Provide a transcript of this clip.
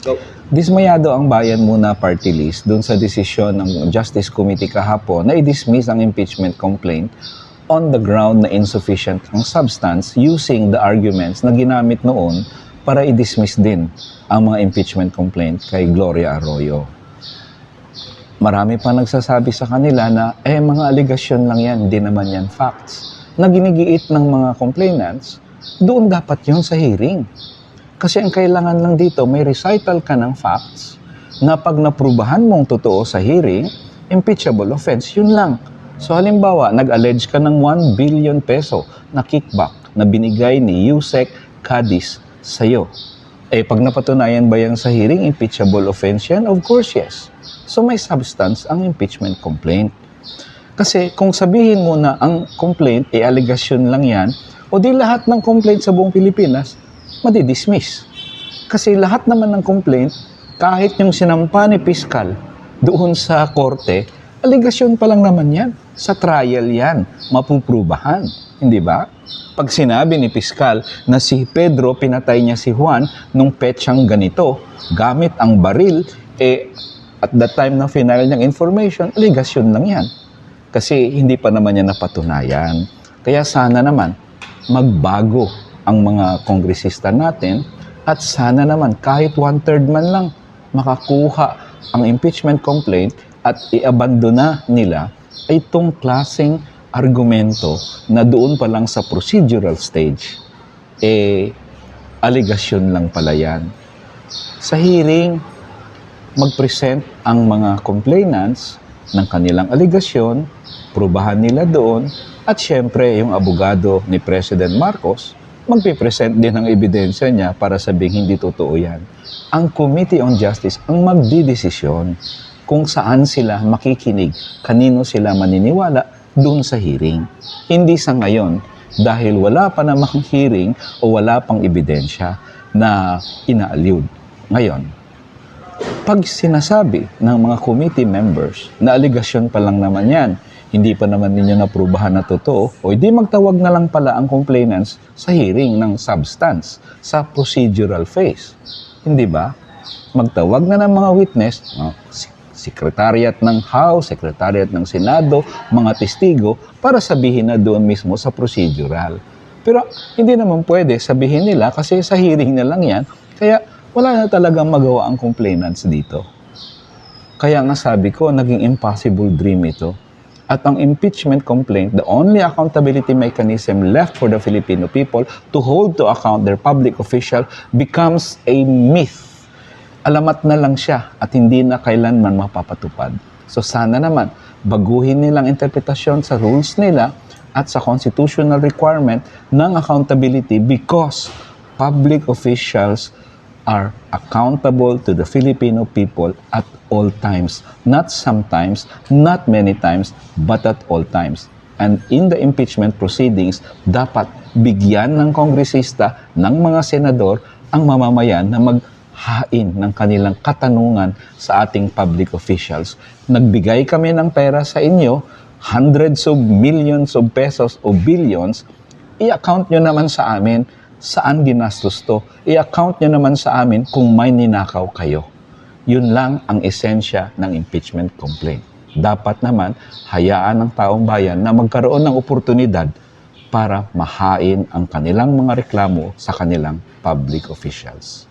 Go. Dismayado ang Bayan Muna Party List dun sa desisyon ng Justice Committee kahapon na i-dismiss ang impeachment complaint on the ground na insufficient ang substance using the arguments na ginamit noon para i-dismiss din ang mga impeachment complaint kay Gloria Arroyo. Marami pa nagsasabi sa kanila na mga aligasyon lang yan, hindi naman yan facts. Na ginigiit ng mga complainants, doon dapat yon sa hearing. Kasi ang kailangan lang dito, may recital ka ng facts na pag naprubahan mong totoo sa hearing, impeachable offense, yun lang. So halimbawa, nag-allege ka ng 1 billion peso na kickback na binigay ni Yusek Cadiz sa'yo. Pag napatunayan ba yan sa hearing, impeachable offense yan? Of course, yes. So may substance ang impeachment complaint. Kasi kung sabihin mo na ang complaint, allegation lang yan, o di lahat ng complaint sa buong Pilipinas, madidismiss. Kasi lahat naman ng complaint, kahit yung sinampa ni Piskal doon sa korte, aligasyon pa lang naman yan. Sa trial yan, mapuprubahan. Hindi ba? Pag sinabi ni Piskal na si Pedro pinatay niya si Juan nung petsang ganito, gamit ang baril, at that time na final niyang information, aligasyon lang yan. Kasi hindi pa naman niya napatunayan. Kaya sana naman, magbago ang mga kongresista natin at sana naman kahit 1/3 man lang makakuha ang impeachment complaint at i-abandona nila ay itong klaseng argumento na doon pa lang sa procedural stage, aligasyon lang pala yan. Sa hearing, mag-present ang mga complainants ng kanilang aligasyon, prubahan nila doon, at syempre yung abogado ni President Marcos, magpipresent din ng ebidensya niya para sabing hindi totoo yan. Ang Committee on Justice ang magdidesisyon kung saan sila makikinig, kanino sila maniniwala doon sa hearing. Hindi sa ngayon, dahil wala pa namang hearing o wala pang ebidensya na inaaliw. Ngayon, pag sinasabi ng mga committee members na aligasyon pa lang naman yan, hindi pa naman ninyo naprubahan na totoo, o hindi magtawag na lang pala ang complainants sa hearing ng substance, sa procedural phase. Hindi ba? Magtawag na ng mga witness, Secretariat ng House, Secretariat ng Senado, mga testigo, para sabihin na doon mismo sa procedural. Pero hindi naman pwede sabihin nila kasi sa hearing na lang yan, kaya wala na talagang magawa ang complainants dito. Kaya nga sabi ko, naging impossible dream ito. At ang impeachment complaint, the only accountability mechanism left for the Filipino people to hold to account their public official becomes a myth. Alamat na lang siya at hindi na kailanman mapapatupad. So sana naman, baguhin nilang interpretasyon sa rules nila at sa constitutional requirement ng accountability because public officials are accountable to the Filipino people at all times. Not sometimes, not many times, but at all times. And in the impeachment proceedings, dapat bigyan ng kongresista, ng mga senador, ang mamamayan na maghain ng kanilang katanungan sa ating public officials. Nagbigay kami ng pera sa inyo, hundreds of millions of pesos o billions, i-account nyo naman sa amin saan ginastos to. I-account nyo naman sa amin kung may ninakaw kayo. Yun lang ang esensya ng impeachment complaint. Dapat naman hayaan ng taong bayan na magkaroon ng oportunidad para mahain ang kanilang mga reklamo sa kanilang public officials.